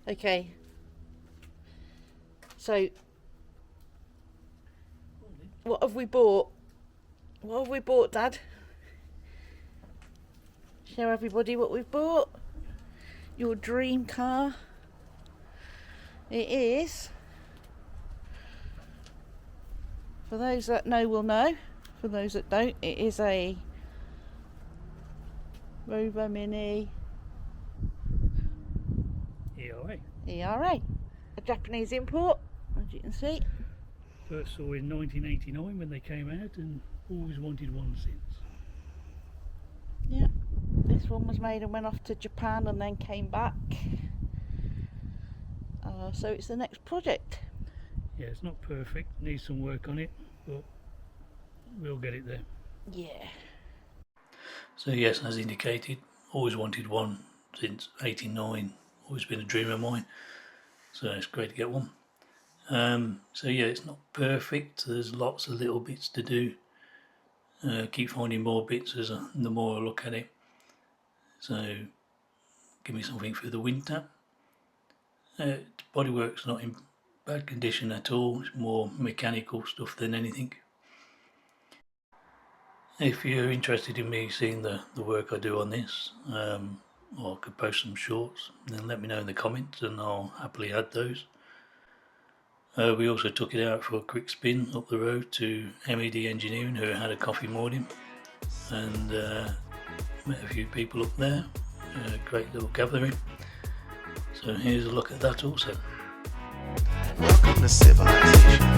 Okay. So, what have we bought? What have we bought, Dad? Show everybody what we've bought. Your dream car. It is, for those that know will know, for those that don't, it is a Rover Mini ERA, a Japanese import, as you can see. First saw in 1989 when they came out, and always wanted one since. Yeah, this one was made and went off to Japan and then came back. So it's the next project. Yeah, it's not perfect, needs some work on it, but we'll get it there. Yeah. So yes, as indicated, always wanted one since '89, always been a dream of mine, so it's great to get one. So yeah, it's not perfect, there's lots of little bits to do. Keep finding more bits as the more I look at it, so give me something for the winter. Bodywork's not in bad condition at all, it's more mechanical stuff than anything. If you're interested in me seeing the work I do on this, or I could post some shorts, then let me know in the comments and I'll happily add those. We also took it out for a quick spin up the road to MED Engineering, who had a coffee morning, and met a few people up there. Great little gathering. So here's a look at that also. Welcome to civilization.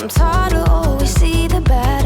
I'm tired of always see the bad.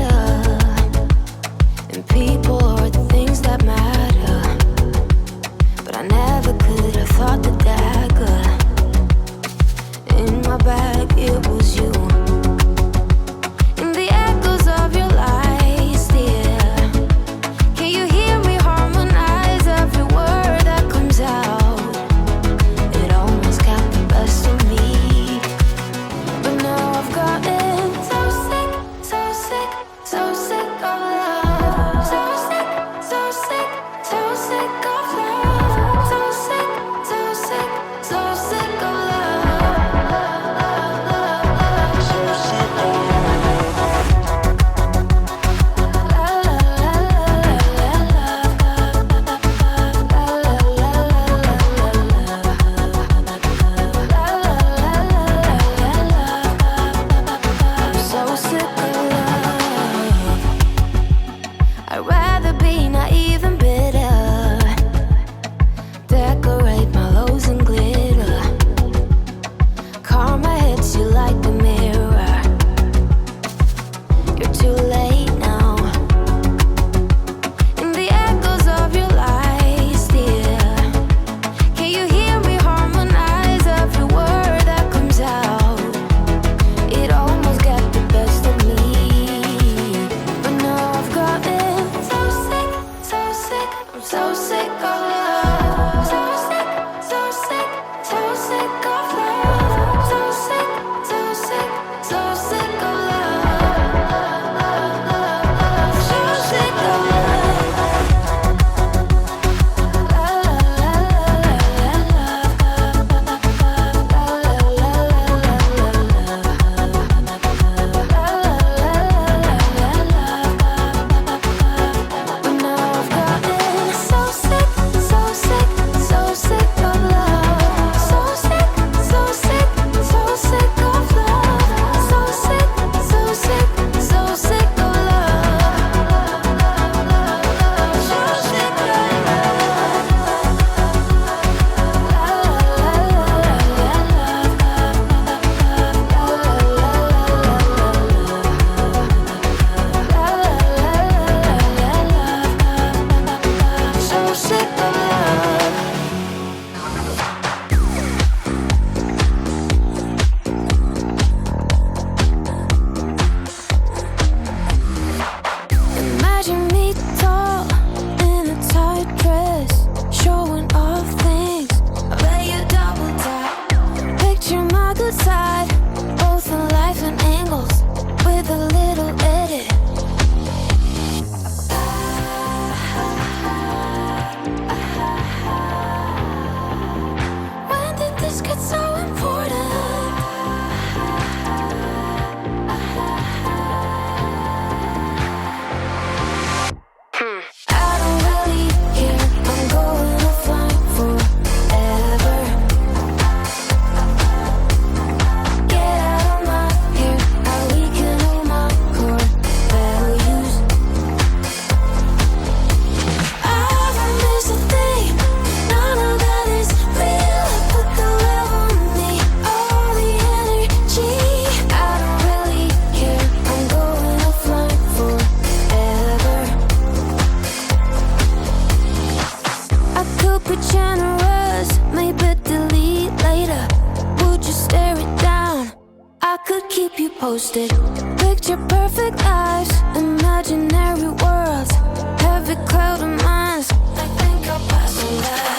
a cloud of minds. I think I'll pass on that.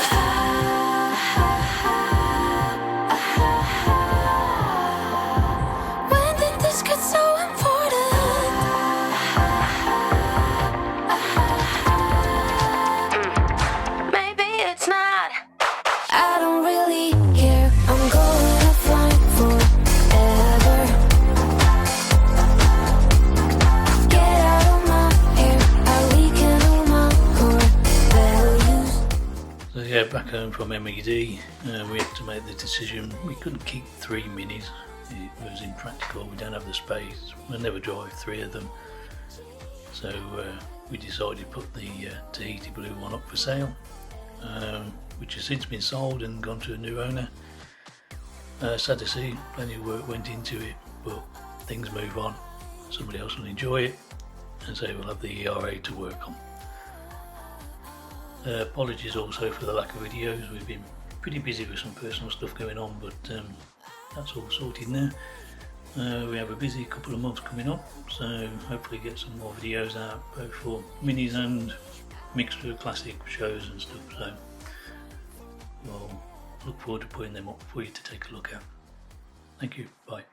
When did this get so important? Maybe it's not. I don't really care. I'm going offline forever. Get out of my hair. I rekindle my core values. So yeah, back home from MED, we had to make the decision. We couldn't keep 3 minis. It was impractical. We don't have the space. We'll never drive 3 of them. So we decided to put the Tahiti Blue one up for sale, which has since been sold and gone to a new owner. Sad to see, plenty of work went into it, but things move on. Somebody else will enjoy it, and so we'll have the ERA to work on. Apologies also for the lack of videos. We've been pretty busy with some personal stuff going on, but that's all sorted now. We have a busy couple of months coming up, so hopefully get some more videos out, both for minis and mixture of classic shows and stuff. So we'll look forward to putting them up for you to take a look at. Thank you. Bye.